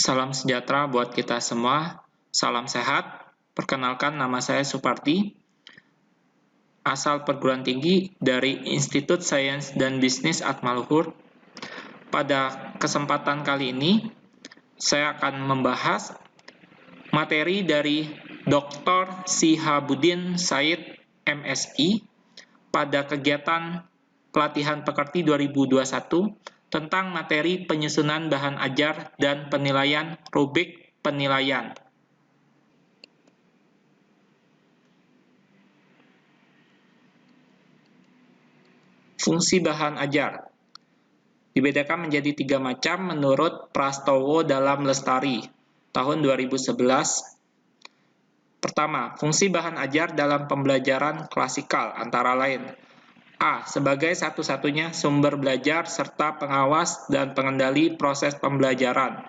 Salam sejahtera buat kita semua. Salam sehat. Perkenalkan, nama saya Supardi, asal perguruan tinggi dari Institut Sains dan Bisnis Atmaluhur. Pada kesempatan kali ini, saya akan membahas materi dari Dr. Sihabuddin Said, MSI, pada kegiatan pelatihan pekerti 2021 tentang materi penyusunan bahan ajar dan penilaian rubrik penilaian. Fungsi bahan ajar dibedakan menjadi 3 macam menurut Prastowo dalam Lestari tahun 2011. Pertama, fungsi bahan ajar dalam pembelajaran klasikal antara lain: A. Sebagai satu-satunya sumber belajar serta pengawas dan pengendali proses pembelajaran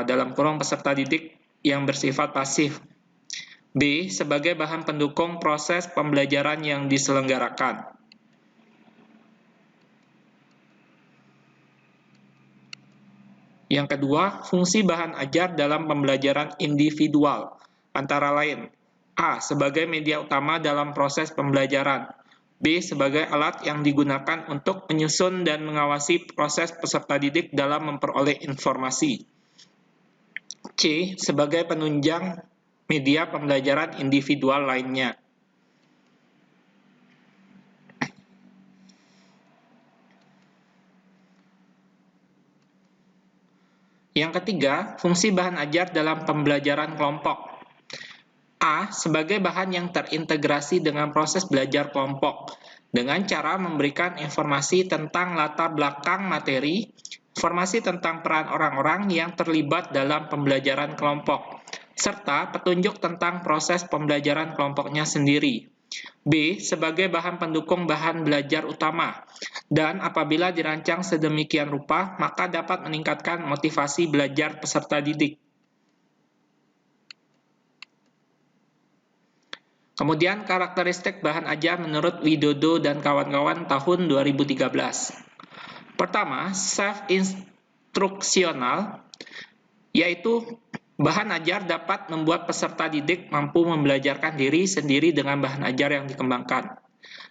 dalam kurung peserta didik yang bersifat pasif. B. Sebagai bahan pendukung proses pembelajaran yang diselenggarakan. Yang kedua, fungsi bahan ajar dalam pembelajaran individual antara lain: A. Sebagai media utama dalam proses pembelajaran. B. Sebagai alat yang digunakan untuk menyusun dan mengawasi proses peserta didik dalam memperoleh informasi. C. Sebagai penunjang media pembelajaran individual lainnya. Yang ketiga, fungsi bahan ajar dalam pembelajaran kelompok. A. Sebagai bahan yang terintegrasi dengan proses belajar kelompok dengan cara memberikan informasi tentang latar belakang materi, informasi tentang peran orang-orang yang terlibat dalam pembelajaran kelompok, serta petunjuk tentang proses pembelajaran kelompoknya sendiri. B. Sebagai bahan pendukung bahan belajar utama, dan apabila dirancang sedemikian rupa, maka dapat meningkatkan motivasi belajar peserta didik. Kemudian karakteristik bahan ajar menurut Widodo dan kawan-kawan tahun 2013. Pertama, self-instruksional, yaitu bahan ajar dapat membuat peserta didik mampu membelajarkan diri sendiri dengan bahan ajar yang dikembangkan.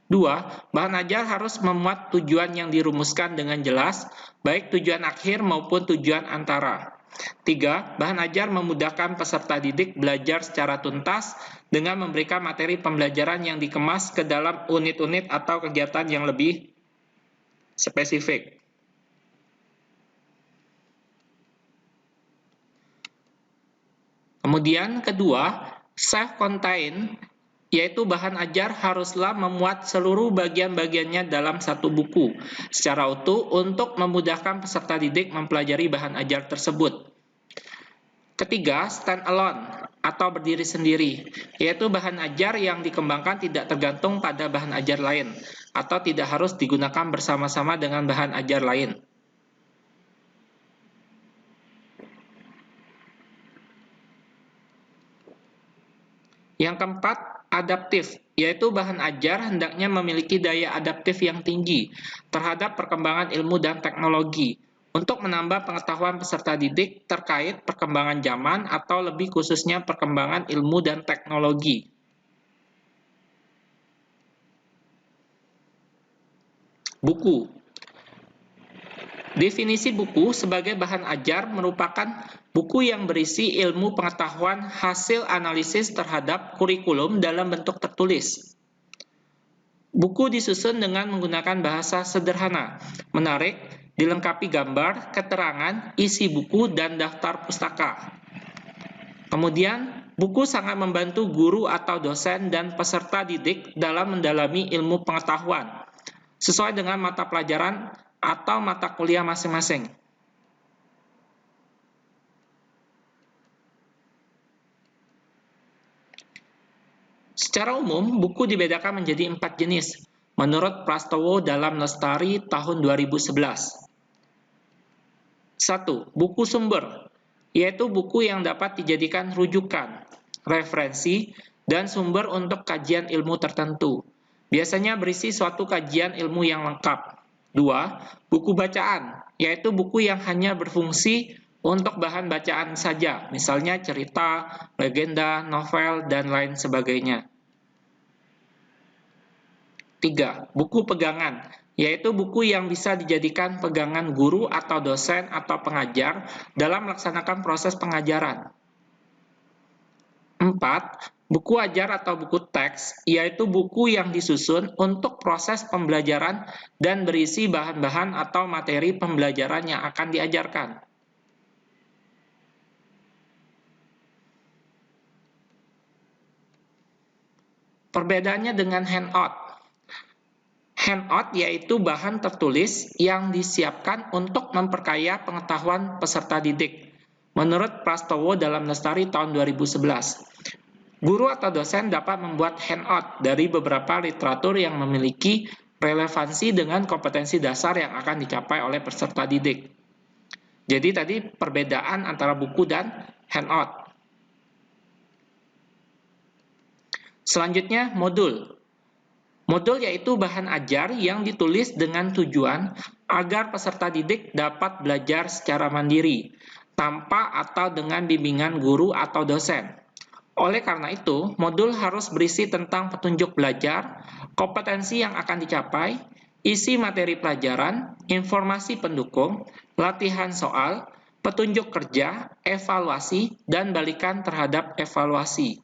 2. Bahan ajar harus memuat tujuan yang dirumuskan dengan jelas, baik tujuan akhir maupun tujuan antara. 3. Bahan ajar memudahkan peserta didik belajar secara tuntas dengan memberikan materi pembelajaran yang dikemas ke dalam unit-unit atau kegiatan yang lebih spesifik. Kemudian kedua, self-contained, yaitu bahan ajar haruslah memuat seluruh bagian-bagiannya dalam satu buku secara utuh untuk memudahkan peserta didik mempelajari bahan ajar tersebut. Ketiga, stand-alone atau berdiri sendiri, yaitu bahan ajar yang dikembangkan tidak tergantung pada bahan ajar lain atau tidak harus digunakan bersama-sama dengan bahan ajar lain. Yang keempat, adaptif, yaitu bahan ajar hendaknya memiliki daya adaptif yang tinggi terhadap perkembangan ilmu dan teknologi untuk menambah pengetahuan peserta didik terkait perkembangan zaman atau lebih khususnya perkembangan ilmu dan teknologi. Buku. Definisi buku sebagai bahan ajar merupakan buku yang berisi ilmu pengetahuan hasil analisis terhadap kurikulum dalam bentuk tertulis. Buku disusun dengan menggunakan bahasa sederhana, menarik, dilengkapi gambar, keterangan, isi buku, dan daftar pustaka. Kemudian, buku sangat membantu guru atau dosen dan peserta didik dalam mendalami ilmu pengetahuan sesuai dengan mata pelajaran atau mata kuliah masing-masing. Secara umum, buku dibedakan menjadi 4 jenis menurut Prastowo dalam Lestari tahun 2011. 1. Buku sumber, yaitu buku yang dapat dijadikan rujukan, referensi, dan sumber untuk kajian ilmu tertentu. Biasanya berisi suatu kajian ilmu yang lengkap. 2. Buku bacaan, yaitu buku yang hanya berfungsi untuk bahan bacaan saja, misalnya cerita, legenda, novel, dan lain sebagainya. 3. Buku pegangan, yaitu buku yang bisa dijadikan pegangan guru atau dosen atau pengajar dalam melaksanakan proses pengajaran. 4. Buku ajar atau buku teks, yaitu buku yang disusun untuk proses pembelajaran dan berisi bahan-bahan atau materi pembelajaran yang akan diajarkan. Perbedaannya dengan handout. Handout yaitu bahan tertulis yang disiapkan untuk memperkaya pengetahuan peserta didik. Menurut Prastowo dalam Lestari tahun 2011, guru atau dosen dapat membuat handout dari beberapa literatur yang memiliki relevansi dengan kompetensi dasar yang akan dicapai oleh peserta didik. Jadi tadi perbedaan antara buku dan handout. Selanjutnya, modul. Modul yaitu bahan ajar yang ditulis dengan tujuan agar peserta didik dapat belajar secara mandiri, tanpa atau dengan bimbingan guru atau dosen. Oleh karena itu, modul harus berisi tentang petunjuk belajar, kompetensi yang akan dicapai, isi materi pelajaran, informasi pendukung, latihan soal, petunjuk kerja, evaluasi, dan balikan terhadap evaluasi.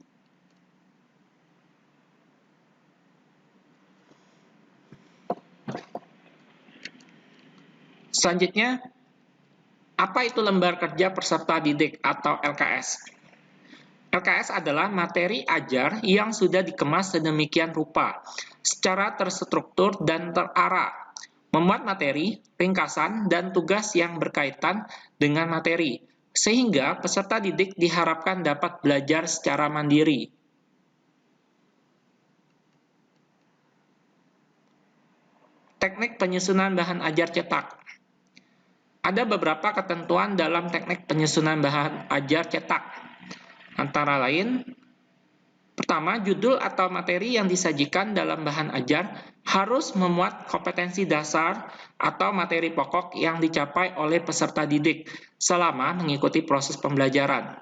Selanjutnya, apa itu lembar kerja peserta didik atau LKS? LKS adalah materi ajar yang sudah dikemas sedemikian rupa, secara terstruktur dan terarah, memuat materi, ringkasan, dan tugas yang berkaitan dengan materi, sehingga peserta didik diharapkan dapat belajar secara mandiri. Teknik penyusunan bahan ajar cetak. Ada beberapa ketentuan dalam teknik penyusunan bahan ajar cetak. Antara lain, pertama, judul atau materi yang disajikan dalam bahan ajar harus memuat kompetensi dasar atau materi pokok yang dicapai oleh peserta didik selama mengikuti proses pembelajaran.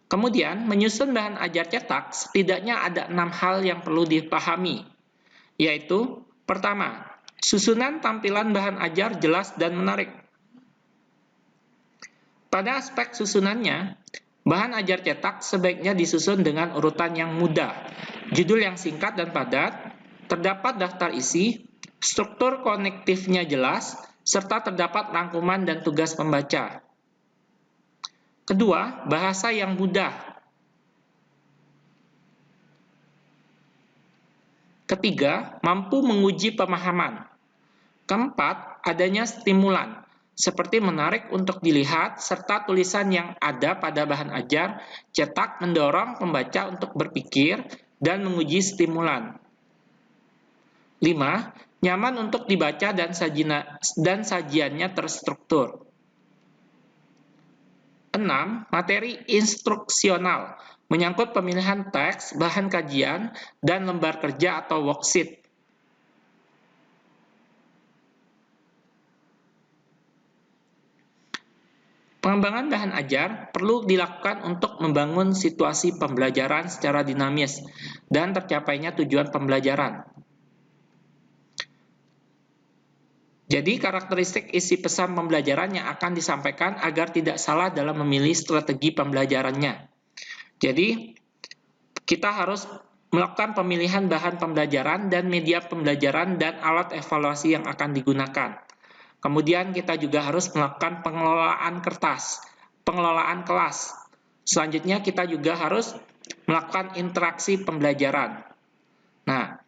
Kemudian, menyusun bahan ajar cetak setidaknya ada 6 hal yang perlu dipahami, yaitu pertama, susunan tampilan bahan ajar jelas dan menarik. Pada aspek susunannya, bahan ajar cetak sebaiknya disusun dengan urutan yang mudah, judul yang singkat dan padat, terdapat daftar isi, struktur konektifnya jelas, serta terdapat rangkuman dan tugas pembaca. Kedua, bahasa yang mudah. Ketiga, mampu menguji pemahaman. Keempat, adanya stimulan, seperti menarik untuk dilihat, serta tulisan yang ada pada bahan ajar cetak mendorong pembaca untuk berpikir dan menguji stimulan. 5. Nyaman untuk dibaca dan sajiannya terstruktur. 6. Materi instruksional, menyangkut pemilihan teks, bahan kajian, dan lembar kerja atau worksheet. Pengembangan bahan ajar perlu dilakukan untuk membangun situasi pembelajaran secara dinamis dan tercapainya tujuan pembelajaran. Jadi, karakteristik isi pesan pembelajaran yang akan disampaikan agar tidak salah dalam memilih strategi pembelajarannya. Jadi, kita harus melakukan pemilihan bahan pembelajaran dan media pembelajaran dan alat evaluasi yang akan digunakan. Kemudian kita juga harus melakukan pengelolaan kertas, pengelolaan kelas. Selanjutnya kita juga harus melakukan interaksi pembelajaran. Nah,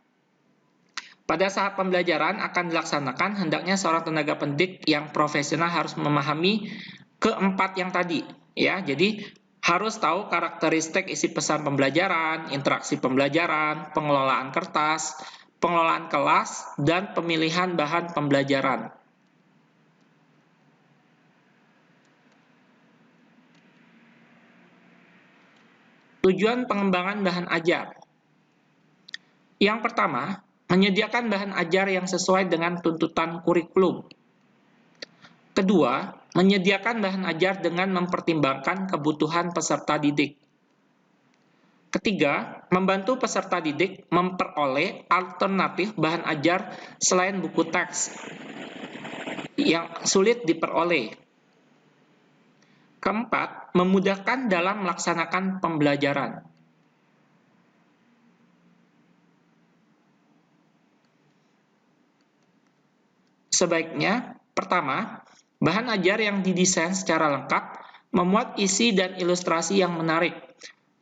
pada saat pembelajaran akan dilaksanakan, hendaknya seorang tenaga pendidik yang profesional harus memahami keempat yang tadi, ya. Jadi harus tahu karakteristik isi pesan pembelajaran, interaksi pembelajaran, pengelolaan kertas, pengelolaan kelas, dan pemilihan bahan pembelajaran. Tujuan pengembangan bahan ajar. Yang pertama, menyediakan bahan ajar yang sesuai dengan tuntutan kurikulum. Kedua, menyediakan bahan ajar dengan mempertimbangkan kebutuhan peserta didik. Ketiga, membantu peserta didik memperoleh alternatif bahan ajar selain buku teks yang sulit diperoleh. Keempat, memudahkan dalam melaksanakan pembelajaran. Sebaiknya, pertama, bahan ajar yang didesain secara lengkap memuat isi dan ilustrasi yang menarik,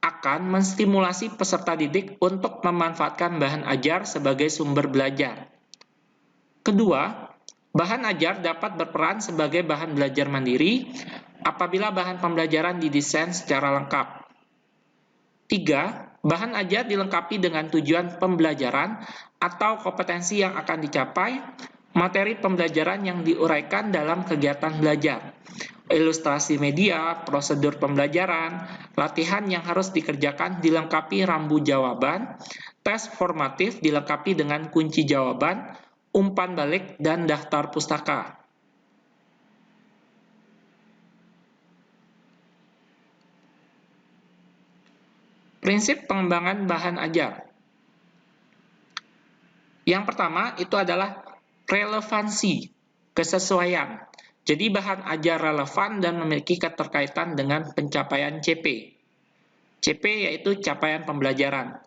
akan menstimulasi peserta didik untuk memanfaatkan bahan ajar sebagai sumber belajar. Kedua, bahan ajar dapat berperan sebagai bahan belajar mandiri apabila bahan pembelajaran didesain secara lengkap. Tiga, bahan ajar dilengkapi dengan tujuan pembelajaran atau kompetensi yang akan dicapai, materi pembelajaran yang diuraikan dalam kegiatan belajar, ilustrasi media, prosedur pembelajaran, latihan yang harus dikerjakan dilengkapi rambu jawaban, tes formatif dilengkapi dengan kunci jawaban, umpan balik, dan daftar pustaka. Prinsip pengembangan bahan ajar. Yang pertama itu adalah relevansi, kesesuaian. Jadi bahan ajar relevan dan memiliki keterkaitan dengan pencapaian CP. CP yaitu capaian pembelajaran.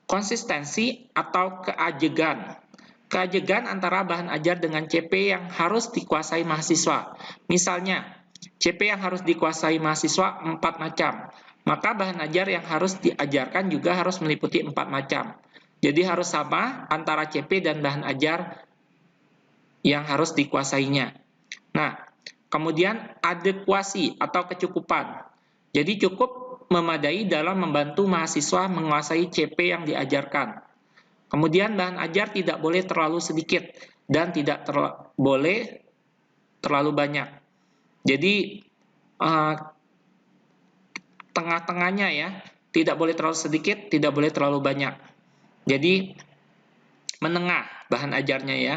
Konsistensi atau keajegan. Keajegan antara bahan ajar dengan CP yang harus dikuasai mahasiswa. Misalnya, CP yang harus dikuasai mahasiswa 4 macam. Maka bahan ajar yang harus diajarkan juga harus meliputi 4 macam. Jadi harus sama antara CP dan bahan ajar yang harus dikuasainya. Nah, kemudian adekuasi atau kecukupan. Jadi cukup memadai dalam membantu mahasiswa menguasai CP yang diajarkan. Kemudian bahan ajar tidak boleh terlalu sedikit dan tidak boleh terlalu banyak. Jadi tengah-tengahnya ya, tidak boleh terlalu sedikit, tidak boleh terlalu banyak. Jadi menengah bahan ajarnya ya.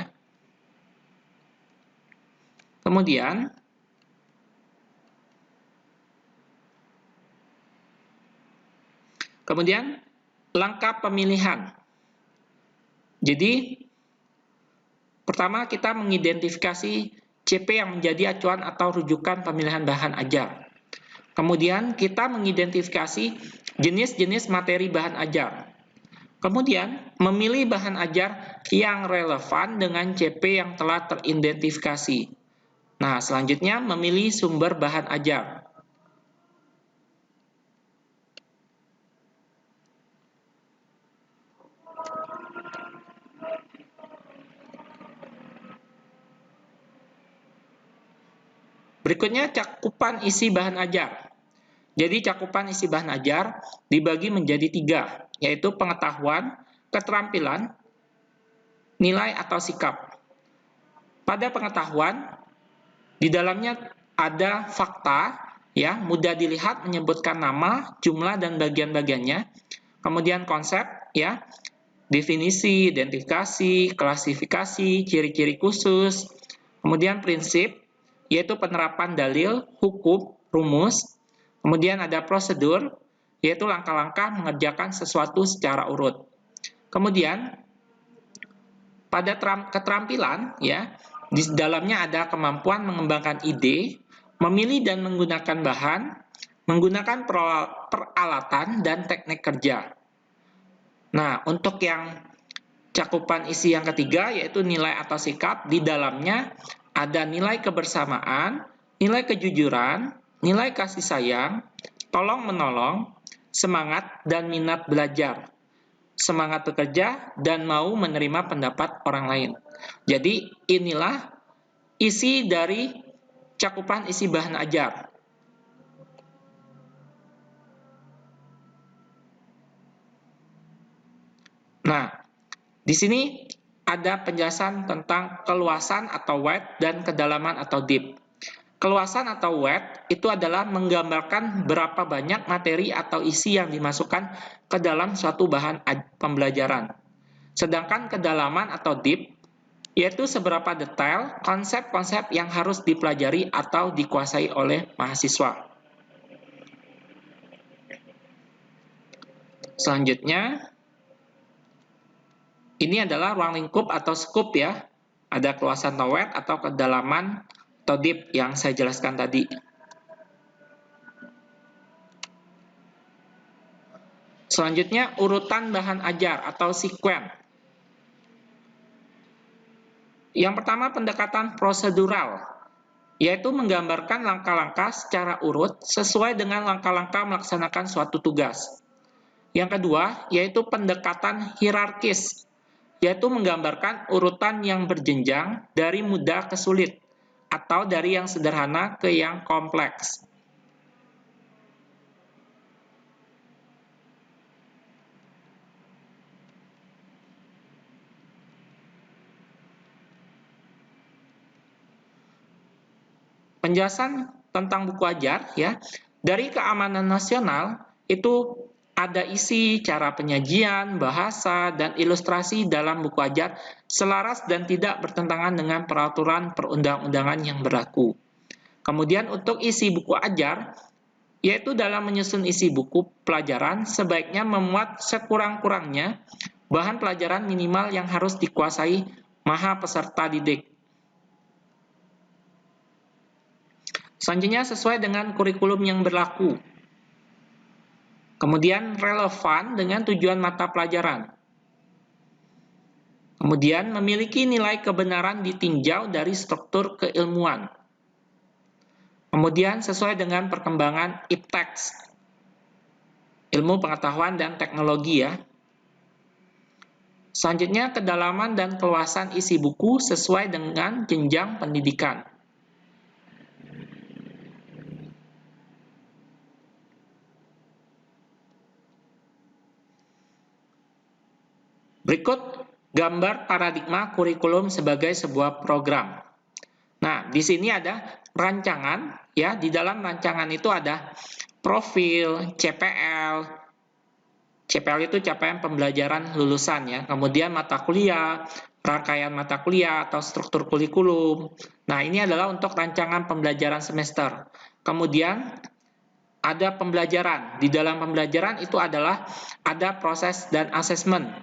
Kemudian langkah pemilihan. Jadi pertama kita mengidentifikasi CP yang menjadi acuan atau rujukan pemilihan bahan ajar. Kemudian kita mengidentifikasi jenis-jenis materi bahan ajar. Kemudian memilih bahan ajar yang relevan dengan CP yang telah teridentifikasi. Nah, selanjutnya memilih sumber bahan ajar. Berikutnya cakupan isi bahan ajar. Jadi cakupan isi bahan ajar dibagi menjadi 3, yaitu pengetahuan, keterampilan, nilai atau sikap. Pada pengetahuan, di dalamnya ada fakta, ya, mudah dilihat menyebutkan nama, jumlah dan bagian-bagiannya. Kemudian konsep, ya, definisi, identifikasi, klasifikasi, ciri-ciri khusus. Kemudian prinsip, yaitu penerapan dalil, hukum, rumus. Kemudian ada prosedur, yaitu langkah-langkah mengerjakan sesuatu secara urut. Kemudian pada keterampilan, ya, di dalamnya ada kemampuan mengembangkan ide, memilih dan menggunakan bahan, menggunakan peralatan dan teknik kerja. Nah, untuk yang cakupan isi yang ketiga, yaitu nilai atau sikap, di dalamnya ada nilai kebersamaan, nilai kejujuran, nilai kasih sayang, tolong-menolong, semangat dan minat belajar, semangat bekerja, dan mau menerima pendapat orang lain. Jadi inilah isi dari cakupan isi bahan ajar. Nah, di sini ada penjelasan tentang keluasan atau width dan kedalaman atau deep. Keluasan atau width itu adalah menggambarkan berapa banyak materi atau isi yang dimasukkan ke dalam suatu bahan pembelajaran. Sedangkan kedalaman atau deep yaitu seberapa detail konsep-konsep yang harus dipelajari atau dikuasai oleh mahasiswa. Selanjutnya, ini adalah ruang lingkup atau scope ya. Ada keluasan atau width atau kedalaman atau deep yang saya jelaskan tadi. Selanjutnya, urutan bahan ajar atau sequence. Yang pertama, pendekatan prosedural, yaitu menggambarkan langkah-langkah secara urut sesuai dengan langkah-langkah melaksanakan suatu tugas. Yang kedua, yaitu pendekatan hierarkis, yaitu menggambarkan urutan yang berjenjang dari mudah ke sulit, atau dari yang sederhana ke yang kompleks. Penjelasan tentang buku ajar ya. Dari keamanan nasional itu ada isi, cara penyajian, bahasa, dan ilustrasi dalam buku ajar selaras dan tidak bertentangan dengan peraturan perundang-undangan yang berlaku. Kemudian untuk isi buku ajar, yaitu dalam menyusun isi buku pelajaran sebaiknya memuat sekurang-kurangnya bahan pelajaran minimal yang harus dikuasai maha peserta didik. Selanjutnya sesuai dengan kurikulum yang berlaku. Kemudian relevan dengan tujuan mata pelajaran. Kemudian memiliki nilai kebenaran ditinjau dari struktur keilmuan. Kemudian sesuai dengan perkembangan ipteks, ilmu pengetahuan dan teknologi ya. Selanjutnya kedalaman dan keluasan isi buku sesuai dengan jenjang pendidikan. Berikut gambar paradigma kurikulum sebagai sebuah program. Nah, di sini ada rancangan, ya. Di dalam rancangan itu ada profil, CPL. CPL itu capaian pembelajaran lulusan, ya. Kemudian mata kuliah, rangkaian mata kuliah atau struktur kurikulum. Nah, ini adalah untuk rancangan pembelajaran semester. Kemudian ada pembelajaran. Di dalam pembelajaran itu adalah ada proses dan asesmen.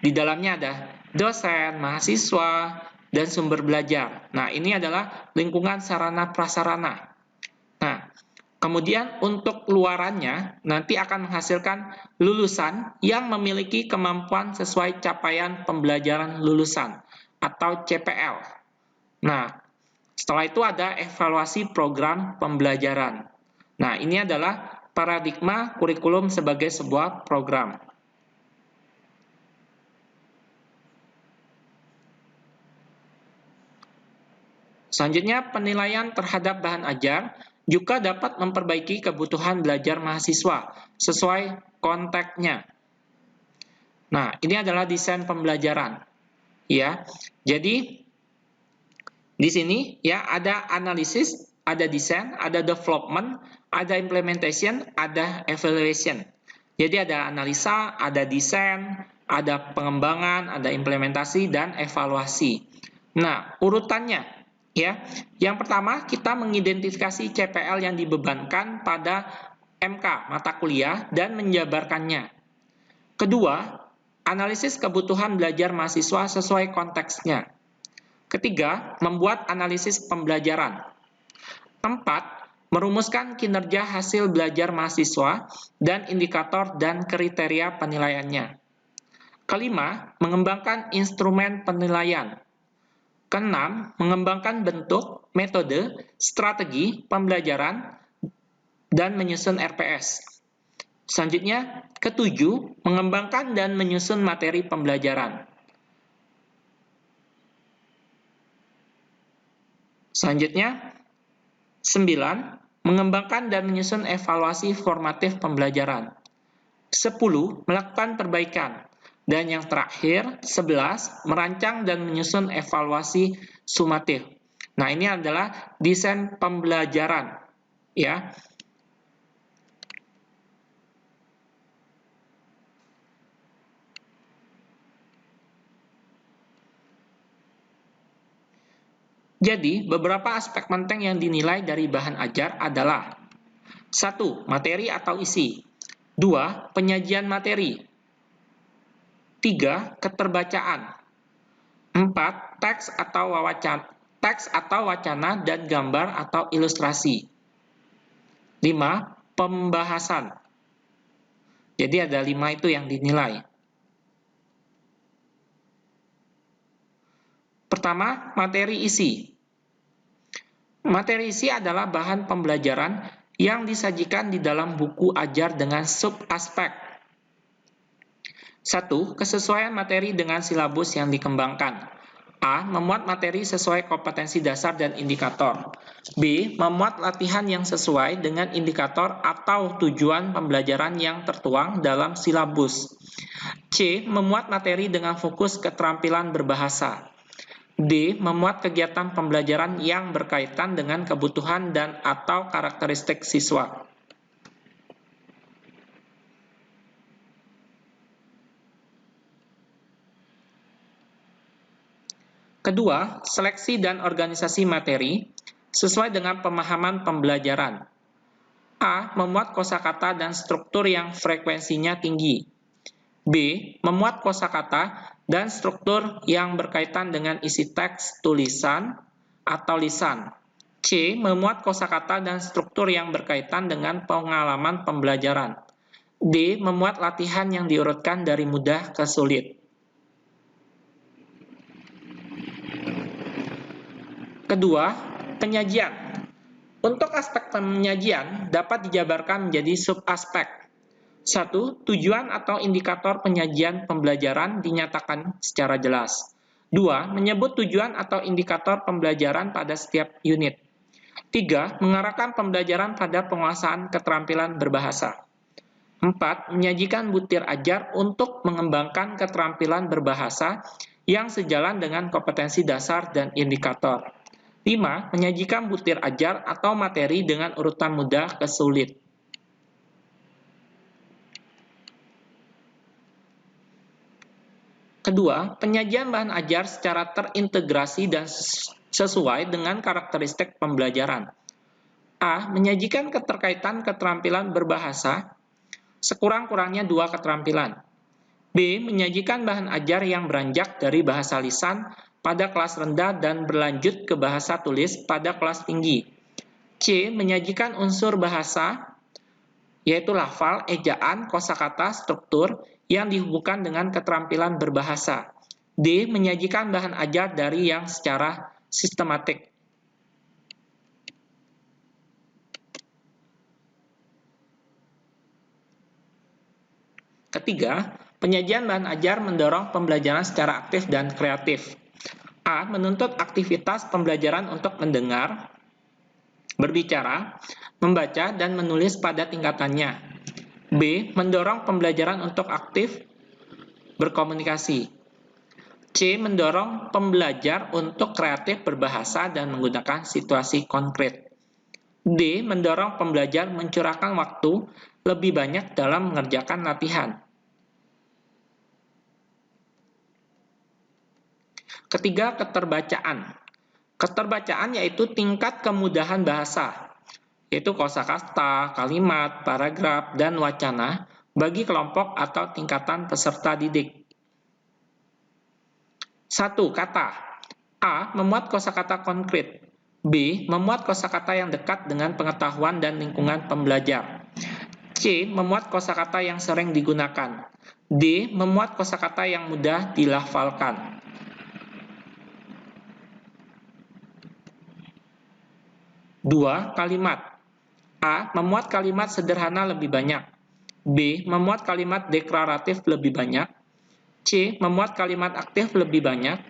Di dalamnya ada dosen, mahasiswa, dan sumber belajar. Nah, ini adalah lingkungan sarana prasarana. Nah, kemudian untuk luarannya nanti akan menghasilkan lulusan yang memiliki kemampuan sesuai capaian pembelajaran lulusan atau CPL. Nah, setelah itu ada evaluasi program pembelajaran. Nah, ini adalah paradigma kurikulum sebagai sebuah program. Selanjutnya, penilaian terhadap bahan ajar juga dapat memperbaiki kebutuhan belajar mahasiswa sesuai konteksnya. Nah, ini adalah desain pembelajaran. Ya. Jadi di sini ya ada analisis, ada desain, ada development, ada implementation, ada evaluation. Jadi ada analisa, ada desain, ada pengembangan, ada implementasi dan evaluasi. Nah, urutannya ya. Yang pertama, kita mengidentifikasi CPL yang dibebankan pada MK mata kuliah dan menjabarkannya. Kedua, analisis kebutuhan belajar mahasiswa sesuai konteksnya. Ketiga, membuat analisis pembelajaran. Keempat, merumuskan kinerja hasil belajar mahasiswa dan indikator dan kriteria penilaiannya. Kelima, mengembangkan instrumen penilaian. Keenam, mengembangkan bentuk, metode, strategi pembelajaran, dan menyusun RPS. Selanjutnya, ketujuh, mengembangkan dan menyusun materi pembelajaran. Selanjutnya, 9. Mengembangkan dan menyusun evaluasi formatif pembelajaran. 10. Melakukan perbaikan. Dan yang terakhir, 11. Merancang dan menyusun evaluasi sumatif. Nah, ini adalah desain pembelajaran. Ya. Jadi, beberapa aspek penting yang dinilai dari bahan ajar adalah 1. Materi atau isi. 2. Penyajian materi. 3. Keterbacaan. 4. Teks atau wacana dan gambar atau ilustrasi. 5. Pembahasan. Jadi ada 5 itu yang dinilai. Pertama, materi isi. Materi isi adalah bahan pembelajaran yang disajikan di dalam buku ajar dengan sub-aspek. 1. Kesesuaian materi dengan silabus yang dikembangkan. A. Memuat materi sesuai kompetensi dasar dan indikator. B. Memuat latihan yang sesuai dengan indikator atau tujuan pembelajaran yang tertuang dalam silabus. C. Memuat materi dengan fokus keterampilan berbahasa. D. Memuat kegiatan pembelajaran yang berkaitan dengan kebutuhan dan atau karakteristik siswa. Kedua, seleksi dan organisasi materi sesuai dengan pemahaman pembelajaran. A. Memuat kosakata dan struktur yang frekuensinya tinggi. B. Memuat kosakata dan struktur yang berkaitan dengan isi teks, tulisan, atau lisan. C. Memuat kosakata dan struktur yang berkaitan dengan pengalaman pembelajaran. D. Memuat latihan yang diurutkan dari mudah ke sulit. Kedua, penyajian. Untuk aspek penyajian dapat dijabarkan menjadi sub-aspek. 1. Tujuan atau indikator penyajian pembelajaran dinyatakan secara jelas. 2. Menyebut tujuan atau indikator pembelajaran pada setiap unit. 3. Mengarahkan pembelajaran pada penguasaan keterampilan berbahasa. 4. Menyajikan butir ajar untuk mengembangkan keterampilan berbahasa yang sejalan dengan kompetensi dasar dan indikator. 5. Menyajikan butir ajar atau materi dengan urutan mudah ke sulit. Kedua, penyajian bahan ajar secara terintegrasi dan sesuai dengan karakteristik pembelajaran. A. Menyajikan keterkaitan keterampilan berbahasa, sekurang-kurangnya 2 keterampilan. B. Menyajikan bahan ajar yang beranjak dari bahasa lisan pada kelas rendah dan berlanjut ke bahasa tulis pada kelas tinggi. C. Menyajikan unsur bahasa, yaitu lafal, ejaan, kosakata, struktur, yang dihubungkan dengan keterampilan berbahasa. D. Menyajikan bahan ajar dari yang secara sistematik. Ketiga, penyajian bahan ajar mendorong pembelajaran secara aktif dan kreatif. A. Menuntut aktivitas pembelajaran untuk mendengar, berbicara, membaca, dan menulis pada tingkatannya. B. Mendorong pembelajaran untuk aktif berkomunikasi. C. Mendorong pembelajar untuk kreatif berbahasa dan menggunakan situasi konkret. D. Mendorong pembelajar mencurahkan waktu lebih banyak dalam mengerjakan latihan. Ketiga, keterbacaan. Keterbacaan yaitu tingkat kemudahan bahasa, yaitu kosakata, kalimat, paragraf, dan wacana bagi kelompok atau tingkatan peserta didik. 1. Kata. A. Memuat kosakata konkret. B. Memuat kosakata yang dekat dengan pengetahuan dan lingkungan pembelajar. C. Memuat kosakata yang sering digunakan. D. Memuat kosakata yang mudah dilafalkan. 2. Kalimat. A. Memuat kalimat sederhana lebih banyak. B. Memuat kalimat deklaratif lebih banyak. C. Memuat kalimat aktif lebih banyak.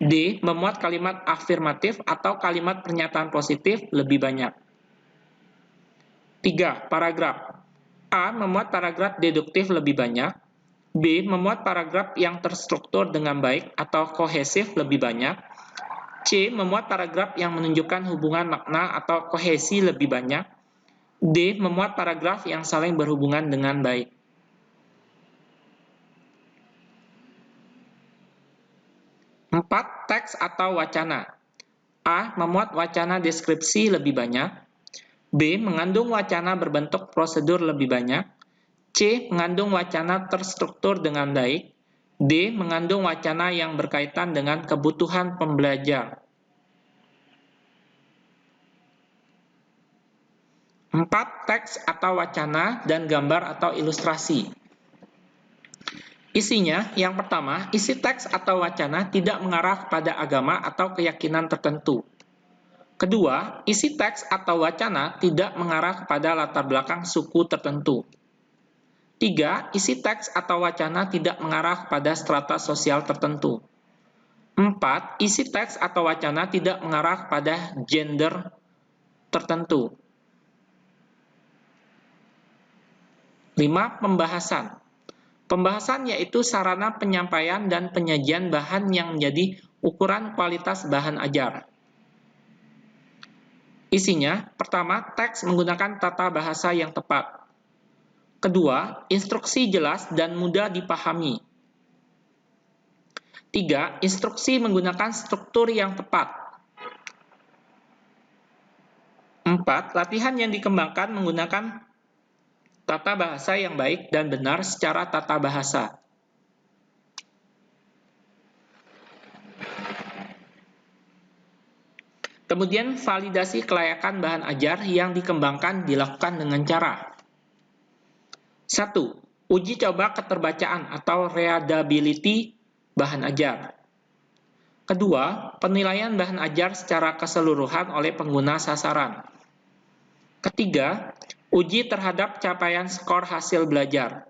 D. Memuat kalimat afirmatif atau kalimat pernyataan positif lebih banyak. 3. Paragraf. A. Memuat paragraf deduktif lebih banyak. B. Memuat paragraf yang terstruktur dengan baik atau kohesif lebih banyak. C. Memuat paragraf yang menunjukkan hubungan makna atau kohesi lebih banyak. D. Memuat paragraf yang saling berhubungan dengan baik. Empat, teks atau wacana. A. Memuat wacana deskripsi lebih banyak. B. Mengandung wacana berbentuk prosedur lebih banyak. C. Mengandung wacana terstruktur dengan baik. D. Mengandung wacana yang berkaitan dengan kebutuhan pembelajar. 4. Teks atau wacana dan gambar atau ilustrasi. Isinya, yang pertama, isi teks atau wacana tidak mengarah kepada agama atau keyakinan tertentu. Kedua, isi teks atau wacana tidak mengarah kepada latar belakang suku tertentu. 3. Isi teks atau wacana tidak mengarah kepada strata sosial tertentu. 4. Isi teks atau wacana tidak mengarah kepada gender tertentu. 5. Pembahasan. Pembahasan yaitu sarana penyampaian dan penyajian bahan yang menjadi ukuran kualitas bahan ajar. Isinya, pertama, teks menggunakan tata bahasa yang tepat. Kedua, instruksi jelas dan mudah dipahami. 3. Instruksi menggunakan struktur yang tepat. 4. Latihan yang dikembangkan menggunakan tata bahasa yang baik dan benar secara tata bahasa. Kemudian, validasi kelayakan bahan ajar yang dikembangkan dilakukan dengan cara 1. Uji coba keterbacaan atau readability bahan ajar. Kedua, penilaian bahan ajar secara keseluruhan oleh pengguna sasaran. Ketiga, uji terhadap capaian skor hasil belajar.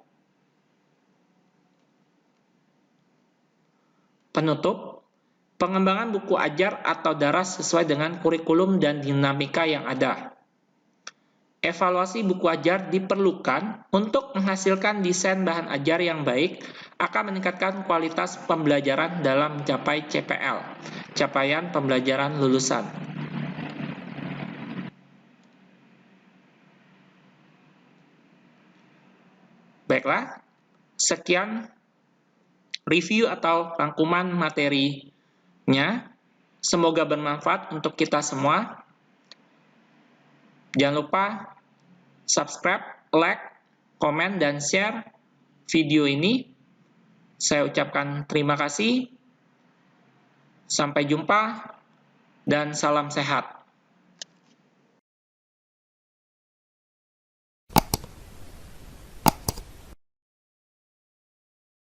Penutup, pengembangan buku ajar atau daras sesuai dengan kurikulum dan dinamika yang ada. Evaluasi buku ajar diperlukan untuk menghasilkan desain bahan ajar yang baik akan meningkatkan kualitas pembelajaran dalam mencapai CPL, capaian pembelajaran lulusan. Baiklah, sekian review atau rangkuman materinya. Semoga bermanfaat untuk kita semua. Jangan lupa subscribe, like, komen, dan share video ini. Saya ucapkan terima kasih. Sampai jumpa dan salam sehat.